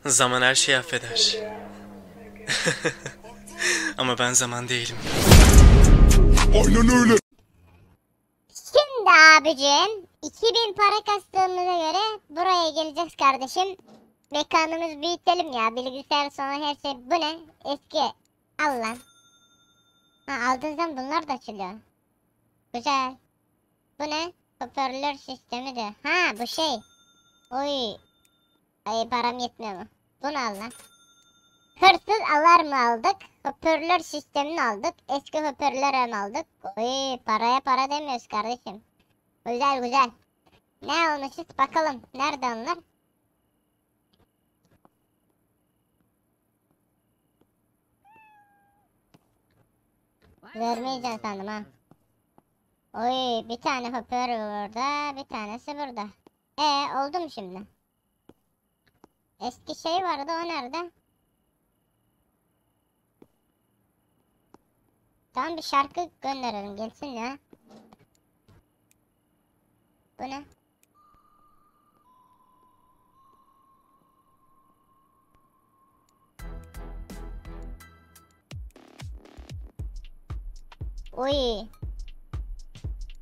Zaman her şeyi affeder. Ama ben zaman değilim. Aynen öyle. Şimdi abicim 2000 para kastığımıza göre buraya geleceğiz kardeşim. Mekanımızı büyütelim ya. Bilgisayar sonra her şey. Bu ne? Eski. Al lan. Ha, aldığın zaman bunlar da açılıyor. Güzel. Bu ne? Hoparlör sistemi de. Ha bu şey. Oy. Ay param yetmiyor mu? Bunu al lan. Hırsız alarmı aldık. Hoparlör sistemini aldık. Eski hoparlör aldık. Oy paraya para demiyoruz kardeşim. Güzel güzel. Ne almışız bakalım. Nerede onlar? Vermeyeceğim sandım ha. Oy bir tane hoparlör burada. Bir tanesi burada. Oldu mu şimdi? Eski şey vardı o nerede? Tamam bir şarkı gönderelim gelsin ya. Bu ne? Oy.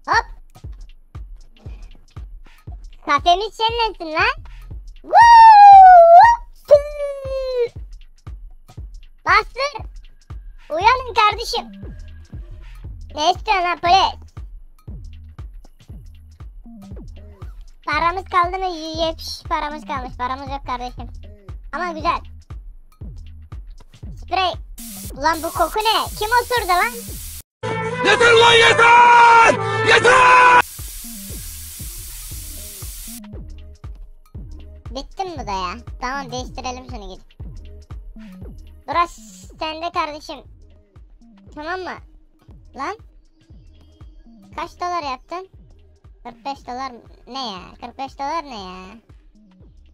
Hop. Kafemiz şenlensin lan. Bastır. Uyanın kardeşim. Ne istiyorsun lan polis? Paramız kaldı mı? Yepiş paramız kalmış. Paramız yok kardeşim. Ama güzel. Sprey. Ulan bu koku ne? Kim osurdu lan? Yeter lan yeter! Yeter! Bitti mi bu da ya? Tamam değiştirelim şunu gidip. Burası sende kardeşim. Tamam mı? Lan. Kaç dolar yaptın? 45 dolar ne ya? 45 dolar ne ya?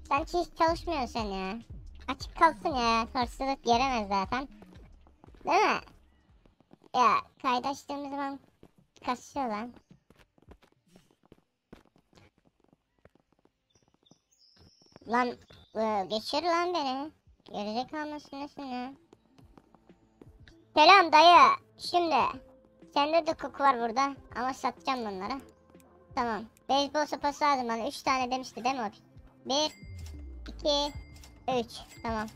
Sen hiç çalışmıyorsun sen ya. Açık kalsın ya. Hırsızlık yeremez zaten. Değil mi? Ya kaydaştığımız zaman kasıyor lan. Lan geçir lan beni. Gerizekalı mısın nesin ya? Selam dayı. Şimdi sende de koku var burada ama satacağım bunları. Tamam. Beyzbol sopası lazım bana. 3 tane demişti değil mi o? 1 2 3. Tamam.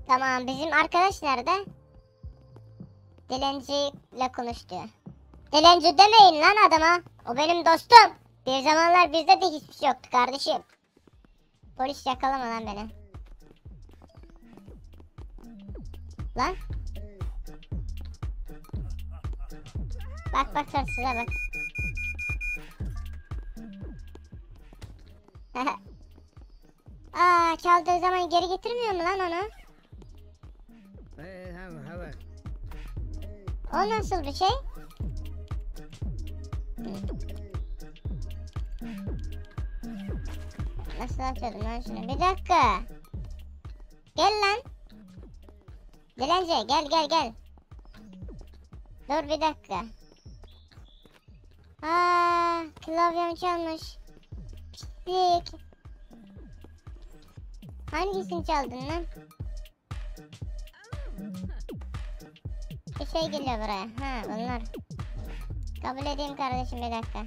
Tamam bizim arkadaş nerede? Dilenciyle konuştu. Dilenci demeyin lan adama. O benim dostum. Bir zamanlar bizde de hiçbir şey yoktu kardeşim. Polis yakalama lan beni. Lan. Bak bak hırsıza bak. Aa çaldığı zaman geri getirmiyor mu lan onu? O nasıl bir şey? Nasıl açıyordum lan şunu? Bir dakika. Gel lan. Dilenci gel. Dur bir dakika. Klavyem çalmış. Pislik. Hangisini çaldın lan? Bir şey geliyor buraya. Ha bunlar. Kabul edeyim kardeşim bir dakika.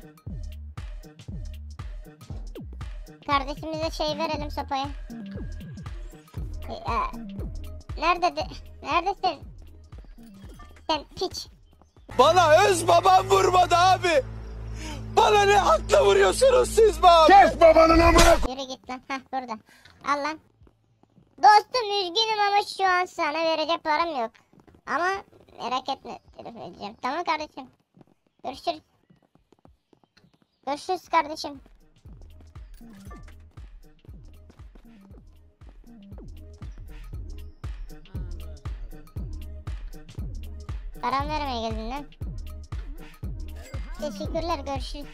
Kardeşimize şey verelim sopayı. Neredesin? Sen piç. Bana öz babam vurmadı abi. Bana ne hakla vuruyorsunuz siz be abi? Kes babanın amına. Yürü git lan. Hah burada. Al lan. Dostum üzgünüm ama şu an sana verecek param yok. Ama merak etme. Telefon edeceğim. Tamam kardeşim. Görüşürüz. Görüşürüz kardeşim. Param vermeye geldin lan. Teşekkürler görüşürüz.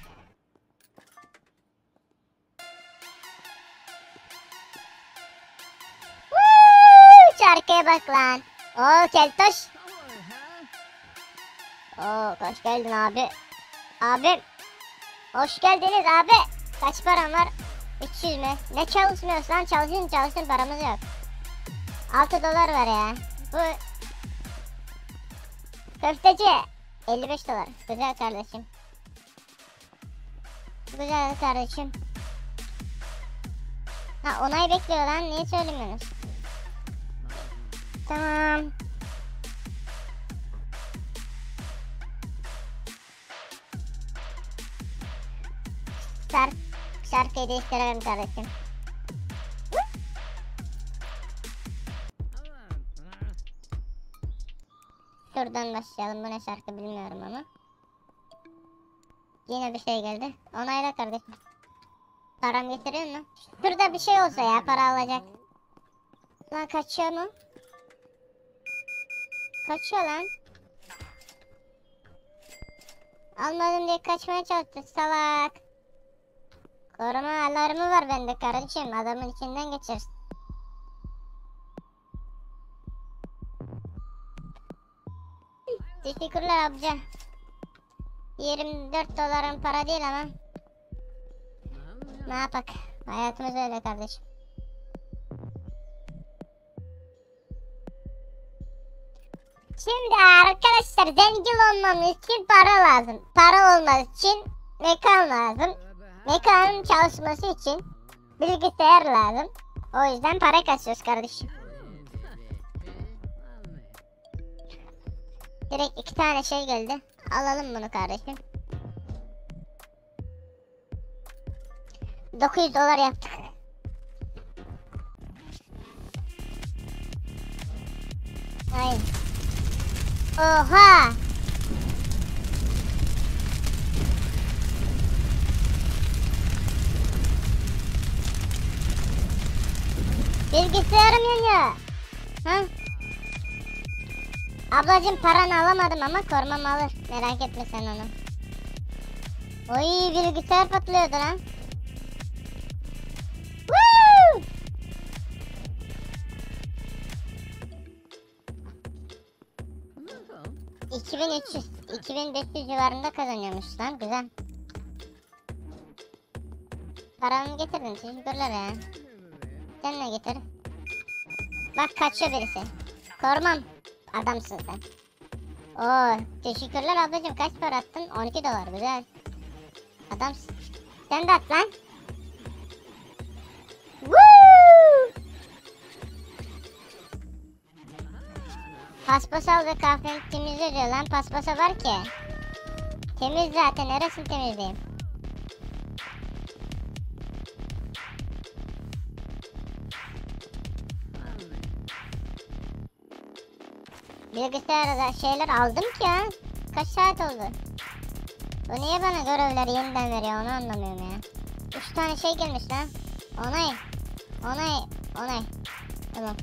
Şarkıya bak lan. Oo keltoş. Oo hoş geldin abi. Abim. Hoş geldiniz abi. Kaç param var? 300 mü? Ne çalışmıyorsun lan? Çalışın paramız yok. 6 dolar var ya. Bu köfteci 55 dolar. Güzel kardeşim. Güzel kardeşim. Ha, onay bekliyor lan. Niye söylemiyorsunuz? Tamam. Şarkıyı değiştirelim kardeşim. Şuradan başlayalım. Bu ne şarkı bilmiyorum ama. Yine bir şey geldi. Onayla kardeşim. Param getiriyor mu? Şurada bir şey olsa ya, para alacak. Lan kaçıyor mu? Kaçıyor lan. Almadım diye kaçmaya çalıştı salak. Koruma alarmı var bende kardeşim. Adamın içinden geçersin. Teşekkürler amca. 24 doların para değil ama. Ne yapak? Hayatımız öyle kardeşim. Şimdi arkadaşlar zengin olmamız için para lazım. Para olması için mekan lazım. Mekanın çalışması için bilgisayar lazım. O yüzden para kasıyoruz kardeşim. Direkt 2 tane şey geldi. Alalım bunu kardeşim. 900 dolar yaptık. Ay. Oha. Bilgisayarım yanıyor. Ha? Ablacım paranı alamadım ama korumam alır. Merak etme sen onu. Oy, bilgisayar patlıyordu lan. Woo! $2300-2500 civarında kazanıyormuş lan, güzel. Paramı getirdin, teşekkürler ya. Sen ne getir? Bak kaçıyor birisi. Korumam. Adamsın sen. Oo, teşekkürler ablacığım, kaç para attın? 12 dolar, güzel. Adamsın. Sen de at lan. Woo! Paspasal ve kahveni temizle diyor lan, paspasa var ki. Temiz zaten, neresini temizleyeyim? Bilgisayarda şeyler aldım ki ya. Kaç saat oldu? Bu niye bana görevleri yeniden veriyor, onu anlamıyorum ya. 3 tane şey gelmiş lan. Onay. Tamam.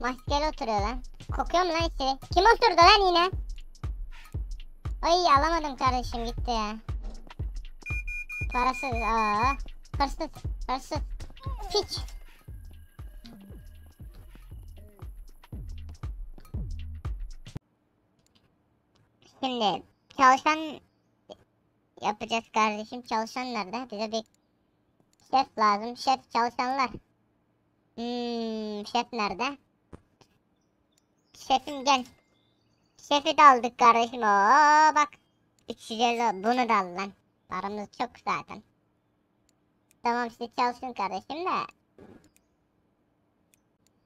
Maskeli oturuyor lan. Kokuyor mu lan içeri? Kim oturdu lan yine? Ay, alamadım kardeşim, gitti ya. Parasız. Aa. Hırsız. Piç. Şimdi çalışan yapacağız kardeşim. Çalışan nerede? Bize bir şef lazım. Şef, çalışanlar. Şef nerede? Şefim gel. Şefi de aldık kardeşim. Oo bak. 350, bunu da al lan. Paramız çok zaten. Tamam, siz çalışın kardeşim de.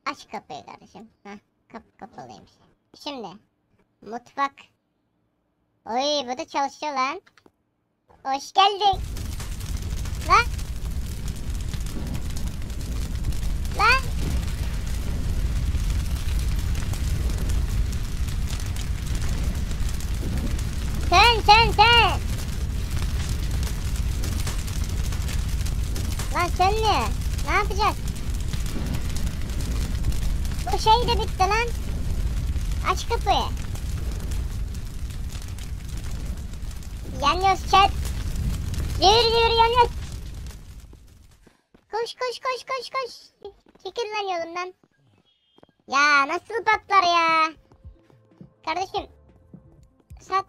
Aç kapıyı kardeşim. Heh, kapalıymış. Şimdi mutfak. Oy, bu da çalışıyor lan. Hoş geldin. Lan. Sen. Lan sen ne yapacağız? Bu şey de bitti lan. Aç kapıyı. Yanıyoruz chat. Yürü yanıyoruz. Koş. Çekil lan yolumdan. Ya nasıl patlar ya? Kardeşim. Sat.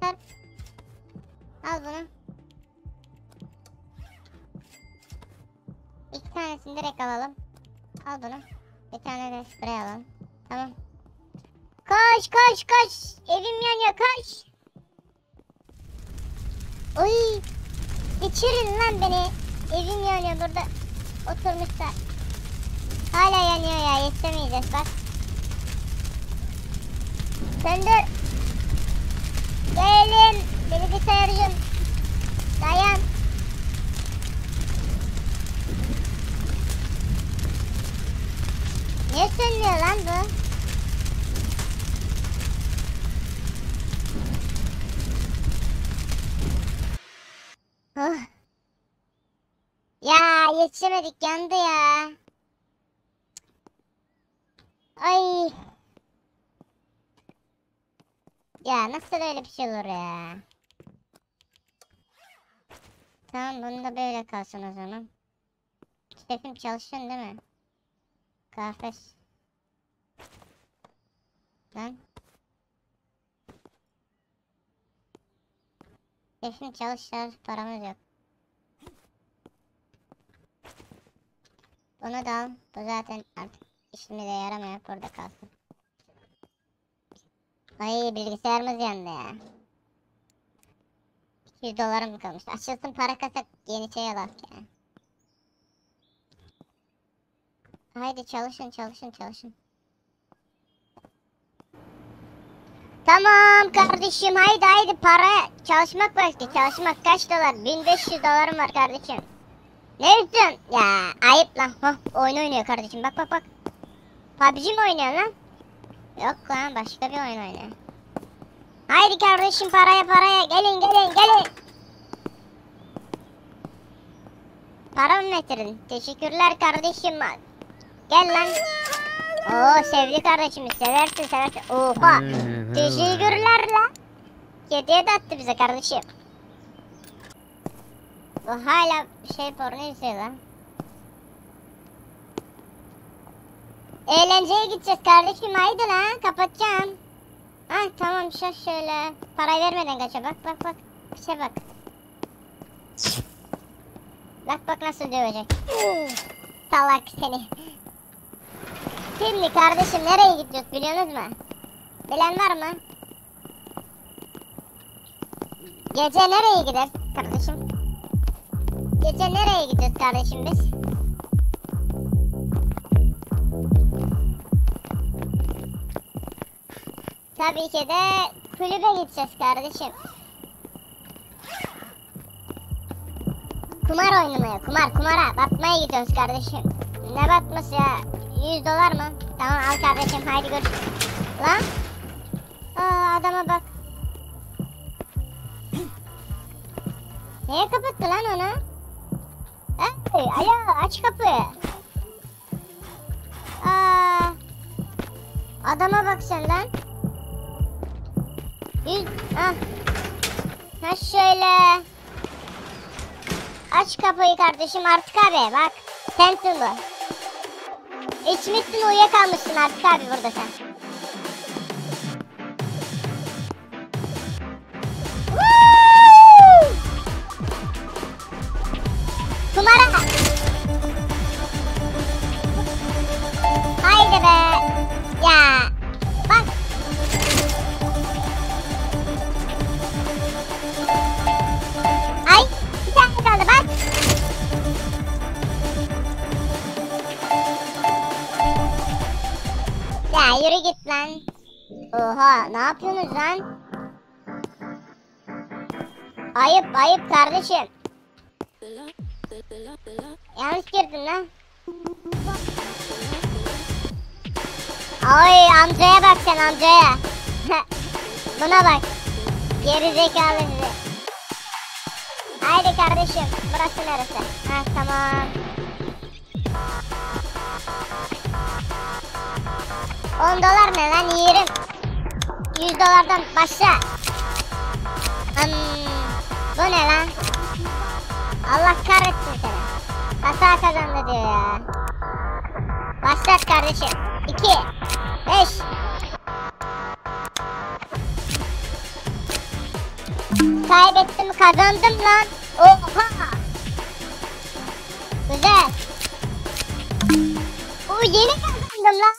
Sat. Al bunu. 2 tanesini direkt alalım. Al bunu. Bir tane de sprey alalım. Tamam. Koş koş koş. Evim yanıyor koş. Oy. Geçirin lan beni. Evim yanıyor burada. Oturmuşlar. Hala yanıyor ya. Yetişemeyeceğiz bak. Söndür. Gelin. Bilgisayarcım. Dayan. Niye sönmüyor lan bu? Oh. Ya yetişemedik, yandı ya. Ay. Ya nasıl öyle bir şey olur ya? Tamam, bunu da böyle kalsın o zaman. Şefim çalışıyorsun değil mi? Kahves. Lan. Şefim çalışıyor, paramız yok. Bunu da al. Bu zaten artık işimize yaramıyor. Burada kalsın. Ay bilgisayarımız yandı ya. 200 dolarım kalmış. Açılsın para kasak, yeni şey alak ya. Haydi çalışın çalışın çalışın. Tamam kardeşim, haydi haydi para çalışmak vakti, çalışmak. Kaç dolar? 1500 dolarım var kardeşim. Ne üstün? Ya ayıp lan. Hah, oyun oynuyor kardeşim, bak bak bak. PUBG mi oynuyor lan? Yok lan, başka bir oyun oynuyor. Haydi kardeşim, paraya paraya, gelin gelin gelin. Para mı getirdin? Teşekkürler kardeşim. Gel lan. Oo sevgili kardeşimiz, seversin seversin. Oha. Teşekkürler lan. Kediye de attı bize kardeşim. Bu hala şey porno izliyor lan. Eğlenceye gideceğiz kardeşim, haydi lan, kapatacağım. Ah tamam, şöyle. Parayı vermeden kaça, bak bak bak. Kaça bak. Bak bak nasıl dövecek. Salak seni. Şimdi kardeşim nereye gidiyoruz biliyorsunuz mu? Bilen var mı? Gece nereye gider kardeşim? Gece nereye gidiyoruz kardeşim biz? Tabii ki de kulübe gideceğiz kardeşim. Kumar oynamaya, kumara batmaya gidiyoruz kardeşim. Ne batması ya? 100 dolar mı? Tamam al kardeşim, haydi görüşürüz. Lan? Aa adama bak. Niye kapattı lan onu? Hey alo, aç kapıyı. Aa, adama bak sen lan. Ah. Ha şöyle. Aç kapıyı kardeşim artık abi, bak. Sensin bu. İçmişsin, uyuyakalmışsın artık abi burada sen. Woo! Kumara. Haydi be. Ya. Bak. Ay. Bir tane kaldı bak. Ya yürü git lan. Oha ne yapıyorsunuz lan? Ayıp ayıp kardeşim. Yanlış girdin lan. Ay amcaya bak sen, amcaya. Buna bak. Geri zekalı sizi. Haydi kardeşim, burası neresi? Ha tamam. 10 dolar ne lan, yerim. 100 dolardan başla. Bu ne lan? Allah kahretsin seni. Kasa kazandı diyor ya. Başlat kardeşim. 2 5 Kaybettim kazandım lan. Oha. Güzel. Yeni kazandım lan.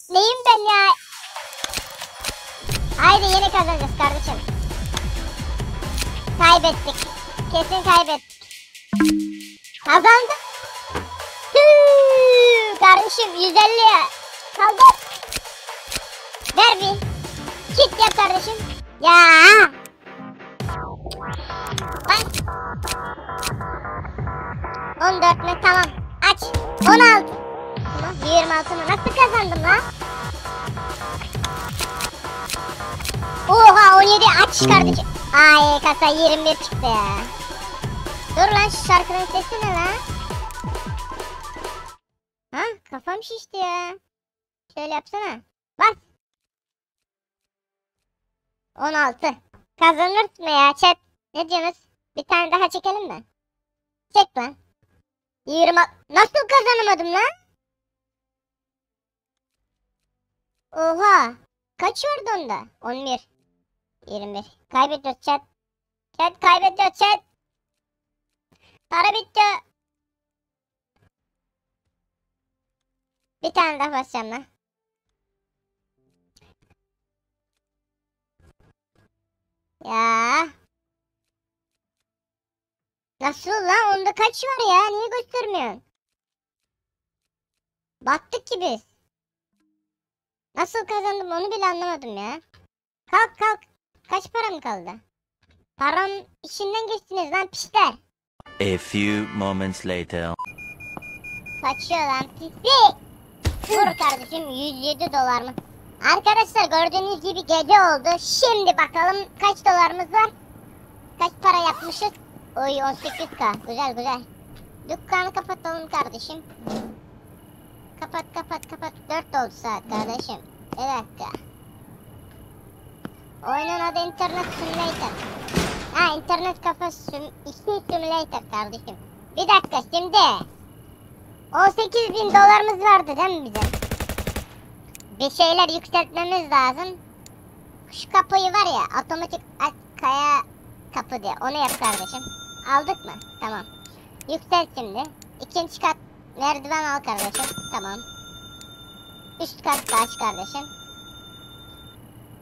Neyim ben ya? Haydi yeni kazanacağız kardeşim. Kaybettik. Kesin kaybettik. Kazandım. Kardeşim 150 ya. Kaldır. Ver bir. Kit yap kardeşim. Ya. Bak. 14 mi? Tamam. Aç. 16. Tamam. 26 mı? Nasıl kazandım lan? Oha 17 aç kardeşim. Ay kasa 21 çıktı ya. Dur lan şu şarkının sesi ne lan? Ha kafam şişti ya. Şöyle yapsana. Bas. 16. Kazanırız mı ya chat? Ne diyorsunuz? Bir tane daha çekelim mi? Çek lan. 20. Nasıl kazanamadım lan? Oha. Kaç vardı onda? 11. 21. Kaybediyoruz chat. Chat kaybediyoruz chat. Para bitti. Bir tane daha basacağım lan. Ya. Nasıl lan? Onda kaç var ya? Niye göstermiyorsun? Battık ki biz. Nasıl kazandım onu bile anlamadım ya. Kalk kalk. Kaç param kaldı? Param içinden geçtiniz lan pişler. A few moments later. Kaçıyor lan pislik. Vur kardeşim 107 dolar mı? Arkadaşlar gördüğünüz gibi gece oldu. Şimdi bakalım kaç dolarımız var? Kaç para yapmışız? Oy 18k. Güzel güzel. Dükkanı kapatalım kardeşim. Kapat kapat kapat. 4 oldu saat kardeşim. Bir dakika. Oyunun adı Internet Simulator. Ha internet kafa 2 simulator kardeşim. Bir dakika şimdi. 18.000 dolarımız vardı değil mi bizim? Bir şeyler yükseltmemiz lazım. Şu kapıyı var ya otomatik kaya kapı diye onu yap kardeşim. Aldık mı? Tamam. Yükselt şimdi. İkinci kat merdiven al kardeşim. Tamam. Üst kat da aç kardeşim.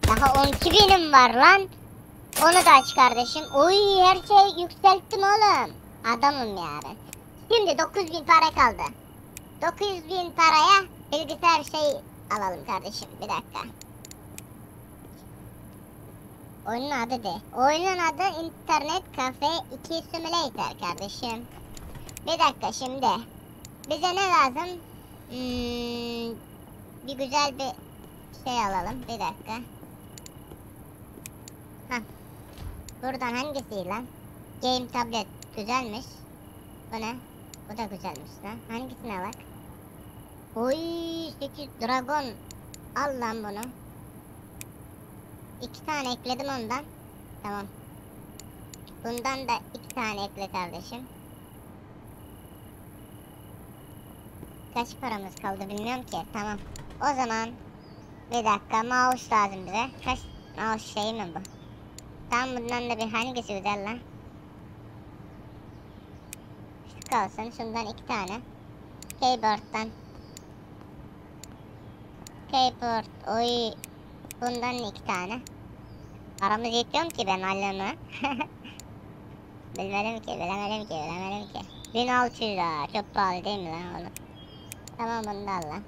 Daha 12.000'im var lan. Onu da aç kardeşim. Oy her şeyi yükselttim oğlum. Adamım yani. Şimdi 9.000 para kaldı. 9.000 paraya bilgisayar şey alalım kardeşim. Bir dakika. Oyunun adı de. Oyunun adı Internet Cafe 2 Simulator kardeşim. Bir dakika şimdi. Bize ne lazım? Bir güzel bir şey alalım. Bir dakika. Hah. Buradan hangisi lan? Game tablet güzelmiş. Bu ne? Bu da güzelmiş lan. Hangisini alak? Oy 8 dragon. Al lan bunu. 2 tane ekledim ondan. Tamam. Bundan da 2 tane ekle kardeşim. Kaç paramız kaldı bilmiyorum ki. Tamam. O zaman bir dakika mouse lazım bize. Kaç mouse şey mi bu? Tam bundan da bir hangisi güzel lan? Şu kalsın. Şundan 2 tane. Keyboard'dan. Keyboard. Oy. Bundan 2 tane. Paramız yetiyor mu ki ben halleme? Bilemedim ki. 1600 lira. Çok pahalı değil mi lan oğlum? Tamam bunu da al lan.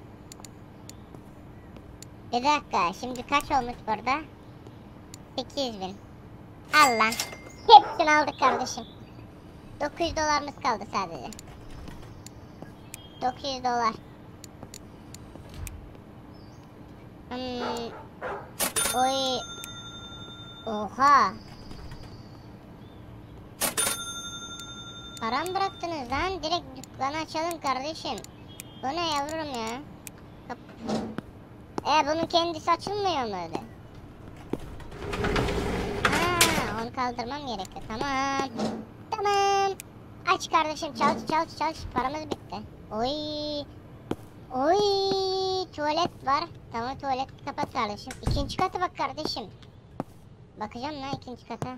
Bir dakika. Şimdi kaç olmuş burada? 800.000. Al lan. Hepsini aldık kardeşim. 900 dolarımız kaldı sadece. 900 dolar. Oy. Oha. Param bıraktınız lan. Direkt dükkanı açalım kardeşim. Bu ne yavrum ya? Bunun kendisi açılmıyor mu öyle? Onu kaldırmam gerekiyor. Tamam. Tamam. Aç kardeşim. Çalış. Paramız bitti. Oy. Oy. Tuvalet var. Tamam tuvalet kapat kardeşim. İkinci kata bak kardeşim. Bakacağım lan ikinci kata.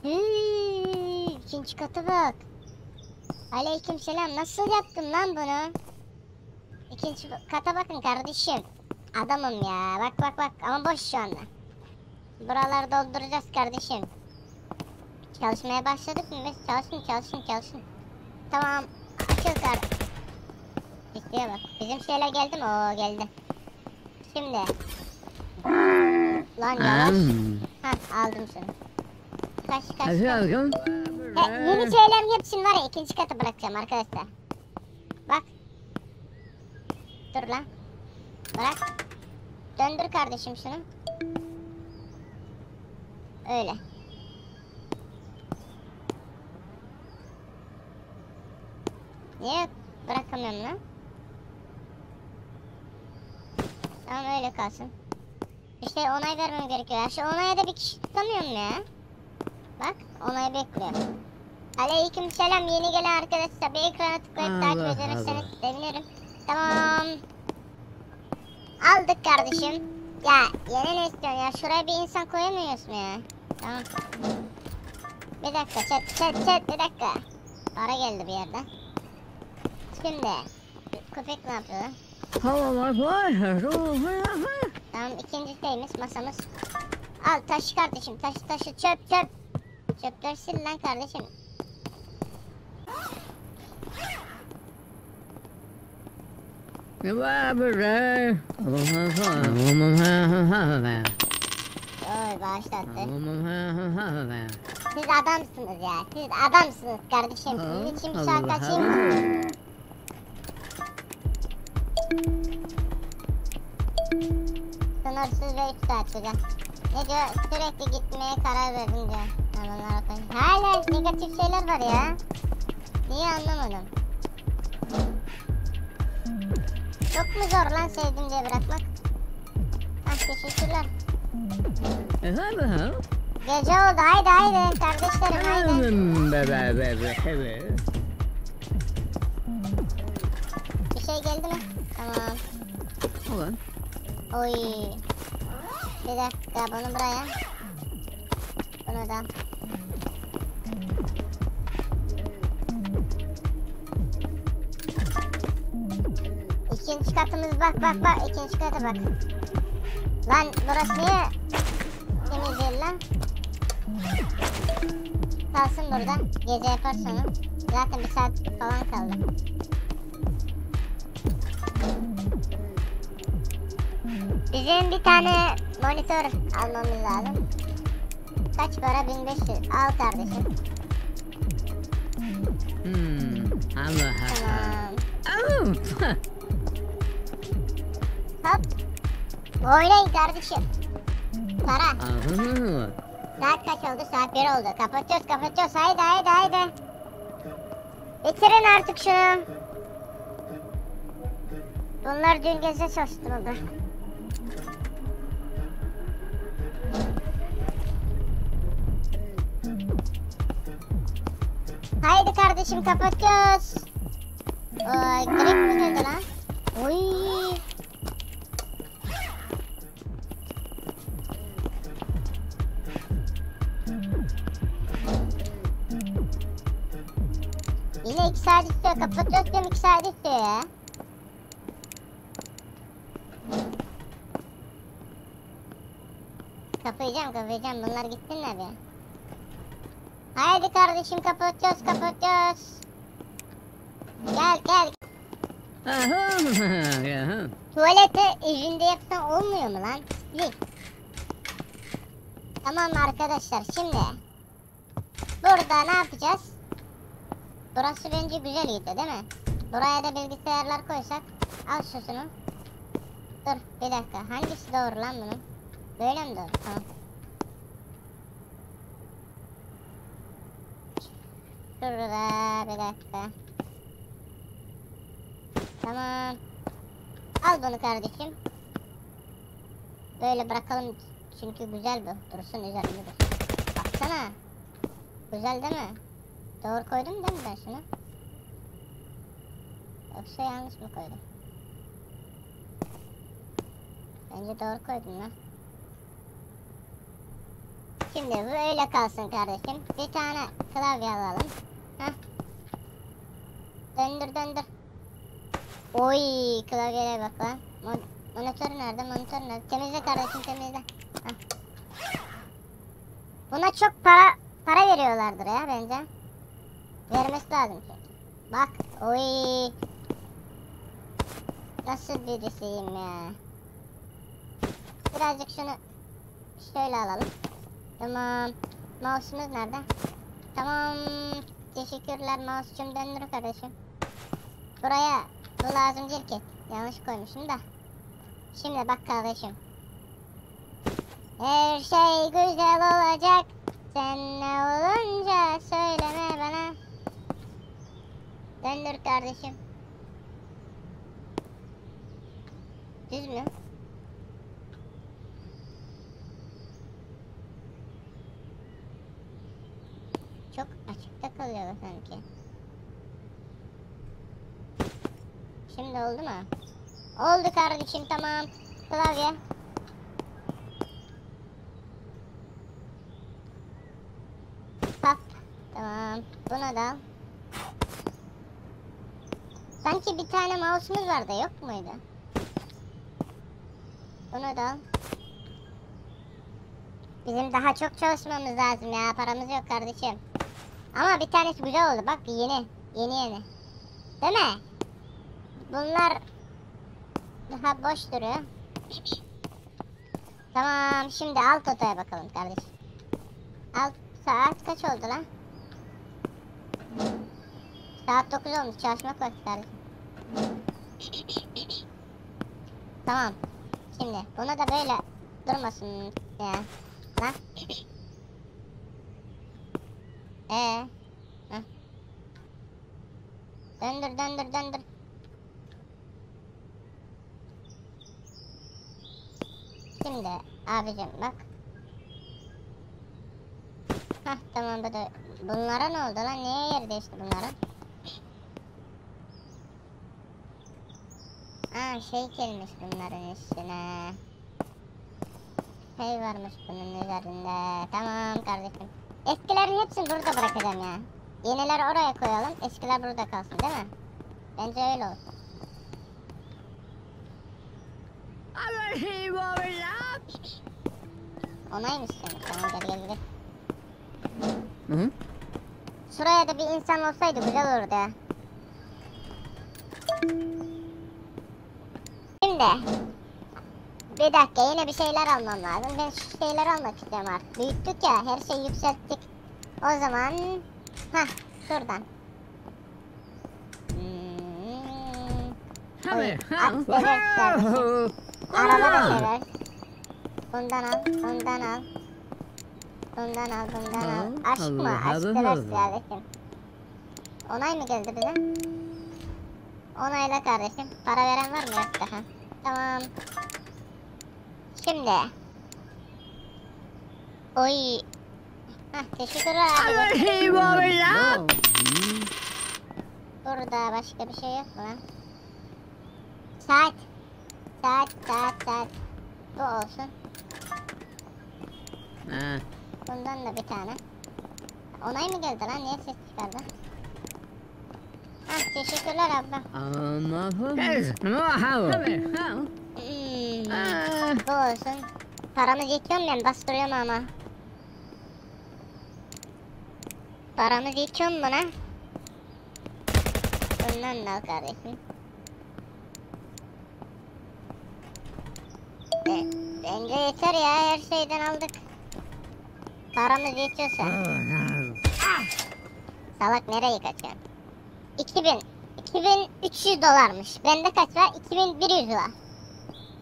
İkinci katı bak. Aleykümselam. Nasıl yaptın lan bunu? İkinci kata bakın kardeşim. Adamım ya. Bak bak bak. Ama boş şu anda. Buraları dolduracağız kardeşim. Çalışmaya başladık mı biz? Çalışın. Tamam. Açıl kar. İstiyor bak. Bizim şeyler geldi mi? Oo geldi. Şimdi. Lan yavaş. Hah aldım şunu. Kaç. Yeni şeylerin hepsini var ya ikinci kata bırakacağım arkadaşlar. Bak. Dur lan. Bırak. Döndür kardeşim şunu. Öyle. Niye bırakamıyorum lan? Tamam öyle kalsın. İşte onay vermem gerekiyor ya. Şu onaya da bir kişi tutamıyorum ya. Bak onayı bekliyor. Aleykümselam yeni gelen arkadaşlar bir ekrana tıklayıp takip ederseniz sevinirim. Tamam. Aldık kardeşim. Ya yeni ne istiyorsun ya? Şuraya bir insan koyamıyoruz mu ya? Tamam. Bir dakika chat bir dakika. Para geldi bir yerden. Şimdi köpek ne yapıyor lan? Tamam ikinci şeyimiz masamız. Al taşı kardeşim taşı çöp. Çöpleri sil lan kardeşim. Oy bağışlattı. Siz adamsınız ya. Siz adamsınız kardeşim. Sizin için bir saat kaçayım. Sınırsız ve 3 saat güzel. Ne diyor? Sürekli gitmeye karar verdim diyor. Hala negatif şeyler var ya. Niye anlamadım. Çok mu zor lan sevdim diye bırakmak? Ah teşekkürler. Gece oldu haydi kardeşlerim haydi. Bir şey geldi mi? Tamam. Oy. Bir dakika bunu buraya. Bunu da. İkinci katımız bak ikinci kata bak. Lan burası niye temiz değil lan? Kalsın burada. Gece yapar sonra. Zaten bir saat falan kaldı. Bizim bir tane monitör almamız lazım. Kaç para? 1500. Al kardeşim. Tamam. Hop. Oynayın kardeşim. Para. Saat kaç oldu? Saat 1 oldu. Kapatıyoruz. Haydi. Bitirin artık şunu. Bunlar dün gece çalıştırıldı. Haydi kardeşim kapatıyoruz. Oy direkt mi geldi lan? Oy. Yine 2 saat istiyor. Kapatıyoruz diyorum 2 saat istiyor ya. Kapayacağım. Bunlar gitsinler bir. Haydi kardeşim kapatıyoruz. Gel. Tuvalete izinde yapsan olmuyor mu lan? Zik. Tamam arkadaşlar şimdi. Burada ne yapacağız? Burası bence güzel gitti değil mi? Buraya da bilgisayarlar koysak. Al şunu. Dur bir dakika. Hangisi doğru lan bunun? Böyle mi doğru? Tamam. Şurada bir dakika. Tamam. Al bunu kardeşim. Böyle bırakalım çünkü güzel bu. Dursun üzerinde dursun. Baksana. Güzel değil mi? Doğru koydum değil mi ben şunu? Yoksa yanlış mı koydum? Bence doğru koydum lan. Şimdi bu öyle kalsın kardeşim. Bir tane klavye alalım. Heh. Döndür döndür. Oy klavyeye bak lan. Monitör nerede? Monitör nerede? Temizle kardeşim temizle. Heh. Buna çok para veriyorlardır ya bence. Vermesi lazım çünkü. Bak. Oy. Nasıl birisiyim ya. Birazcık şunu şöyle alalım. Tamam. Mouse'umuz nerede? Tamam. Teşekkürler mouse'cum döndür kardeşim. Buraya bu lazım değil ki. Yanlış koymuşum da. Şimdi bak kardeşim. Her şey güzel olacak. Sen ne olunca söyleme bana. Döndür kardeşim. Düz mü? Çok açıkta kalıyor sanki. Şimdi oldu mu? Oldu kardeşim tamam. Klavye. Pap. Tamam. Buna da al. Sanki bir tane mouse'umuz vardı yok muydu? Bunu da al. Bizim daha çok çalışmamız lazım ya. Paramız yok kardeşim. Ama bir tanesi güzel oldu. Bak yeni. Yeni. Değil mi? Bunlar daha boş duruyor. Tamam. Şimdi alt odaya bakalım kardeşim. Saat kaç oldu lan? Saat 9 olmuş. Çalışmak vakti kardeşim. Tamam. Şimdi buna da böyle durmasın ya. Lan. Heh. Döndür. Şimdi abicim bak. Hah tamam bu da. Bunlara ne oldu lan? Niye yer değişti bunların? Şey gelmiş bunların üstüne. Şey varmış bunun üzerinde. Tamam kardeşim. Eskilerin hepsini burada bırakacağım ya. Yenileri oraya koyalım. Eskiler burada kalsın değil mi? Bence öyle olsun. Onaymış demiş. Tamam gel. Hı? Şuraya da bir insan olsaydı güzel olurdu ya. Şimdi bir dakika yine bir şeyler almam lazım. Ben şu şeyleri almak istiyorum artık. Büyüttük ya her şeyi yükselttik. O zaman şuradan. At sever kardeşim. Araba da sever. Bundan al. Aşk mı? Aşk sever kardeşim. Onay mı geldi bize? Onayla kardeşim. Para veren var mı? Yok daha. Tamam. Şimdi. Oy. Teşekkürler abi. Burada başka bir şey yok mu lan? Saat. Bu olsun. Bundan da bir tane. Onay mı geldi lan? Niye ses çıkardı? Teşekkürler abla. Bu olsun. Paramız yetiyor mu ben bastırıyorum ama. Paramız yetiyor mu buna? Bundan da al kardeşim. Bence yeter ya her şeyden aldık. Paramız yetiyorsa. Salak nereye kaçıyorsun? 2300 dolarmış. Bende kaç var? 2100 var.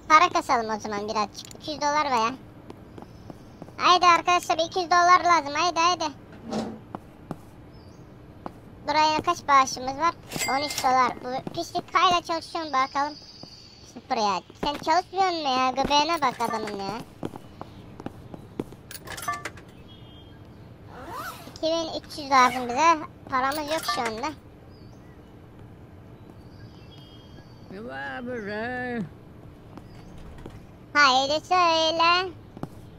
Para kasalım o zaman birazcık. 200 dolar var ya. Haydi arkadaşlar 200 dolar lazım. Haydi. Buraya kaç bağışımız var? 13 dolar. Bu pislik hala çalışıyorum bakalım. Sıfır ya. Sen çalışmıyor musun ya? Göbeğine bak adamın ya. 2300 lazım bize. Paramız yok şu anda. Haydi söyle.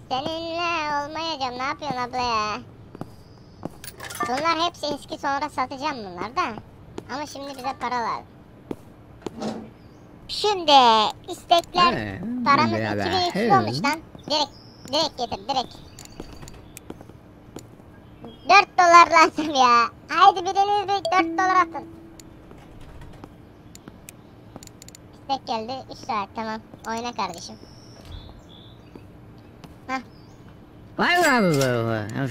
Seninle olmayacağım. Ne yapıyorsun abla ya? Bunlar hepsi eski, sonra satacağım bunlar da. Ama şimdi bize para lazım. Şimdi istekler paramız 2300 olmuş lan. Direkt getir direkt. 4 dolar lazım ya. Haydi biriniz bir 4 dolar atın. İstek geldi 3 saat, tamam. Oyna kardeşim. Hah.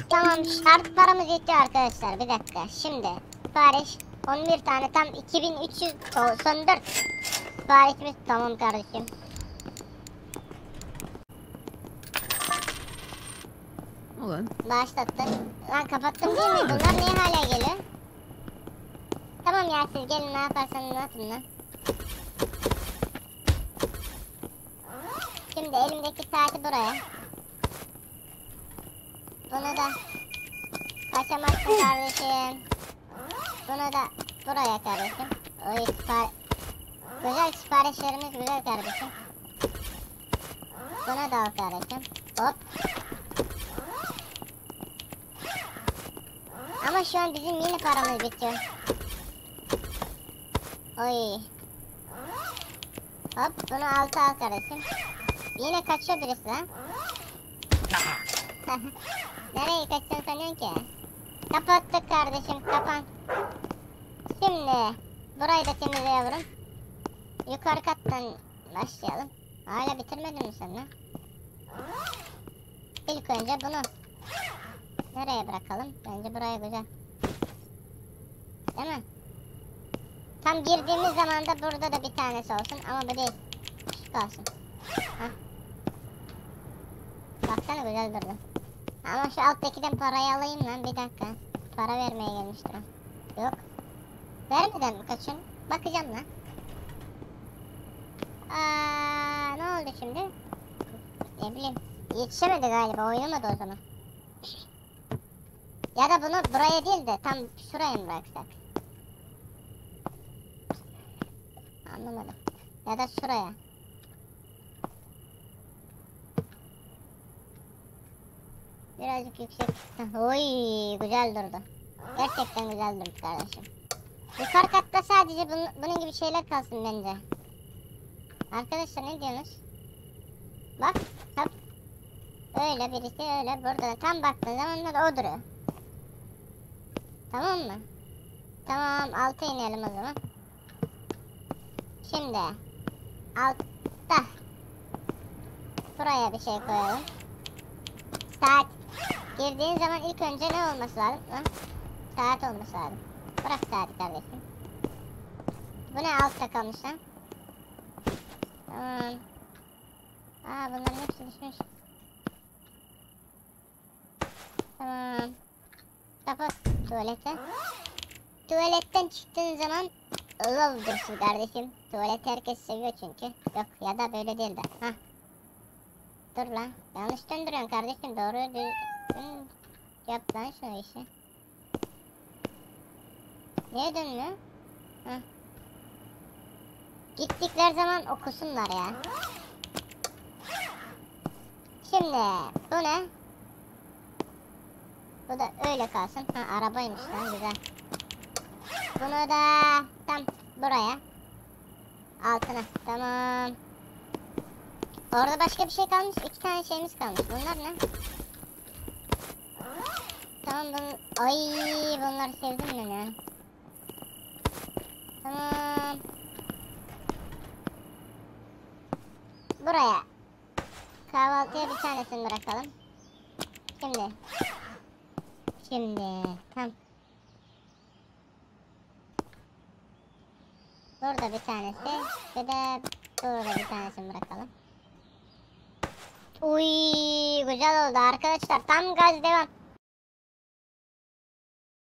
Tamam, şart paramız yetiyor arkadaşlar. Bir dakika. Şimdi sipariş 11 tane, tam 2300 son 4 siparişimiz tamam kardeşim. Başlattım. Lan kapattım değil mi? Bunlar niye hala geliyor? Tamam ya, siz gelin, ne yaparsanız yapın lan. Şimdi elimdeki saati buraya. Bunu da kaçamazsın kardeşim. Bunu da buraya kardeşim. Oy, güzel siparişlerimiz güzel kardeşim. Bunu da al kardeşim. Hop. Ama şu an bizim yeni paramız bitiyor. Oy. Hop, bunu altı al kardeşim. Yine kaçıyor birisi lan. Nereye kaçacaksın sanıyorsun ki? Kapattık kardeşim, kapan. Şimdi burayı da temizleyelim. Yukarı kattan başlayalım. Hala bitirmedin mi sen lan? İlk önce bunu nereye bırakalım? Bence buraya güzel. Değil mi? Tam girdiğimiz zaman da burada da bir tanesi olsun ama bu değil. Şu kalsın. Hah. Baksana güzel durdu. Ama şu alttakiden parayı alayım lan, bir dakika. Para vermeye gelmiştir o. Yok. Vermeden mi kaçın? Bakacağım lan. Ne oldu şimdi? Ne bileyim. Yetişemedi galiba, oynamadı o zaman. Ya da bunu buraya değil de tam şuraya mı bıraksak? Anlamadım. Ya da şuraya. Birazcık yüksek. Oy, güzel durdu. Gerçekten güzel durdu kardeşim. Yukarı katta sadece bunun gibi şeyler kalsın bence. Arkadaşlar ne diyorsunuz? Bak, hop. Öyle birisi öyle, burada tam baktığın zaman da o duruyor. Tamam mı? Tamam, alta inelim o zaman. Şimdi altta buraya bir şey koyalım. Saat girdiğin zaman ilk önce ne olması lazım? Ha? Saat olması lazım. Bırak saati kardeşim. Bu ne altta kalmış lan? Tamam. Bunların hepsi düşmüş. Tamam. Kapat tuvalete. Tuvaletten çıktığın zaman love dursun kardeşim. Tuvalet herkes seviyor çünkü. Yok ya da böyle değil de. Hah. Dur lan. Yanlış döndürüyorsun kardeşim. Doğru düzgün yap lan şunu işi. Niye dönmüyor? Hah. Gittikleri zaman okusunlar ya. Şimdi bu ne? Bu da öyle kalsın. Ha, arabaymış lan, güzel. Bunu da tam buraya. Altına. Tamam. Orada başka bir şey kalmış. 2 tane şeyimiz kalmış. Bunlar ne? Tamam ay bunları sevdim ben ya. Tamam. Buraya. Kahvaltıya bir tanesini bırakalım. Şimdi. Tam. Burada bir tanesi. Ve de burada bir tanesini bırakalım. Uy, güzel oldu arkadaşlar. Tam gaz devam.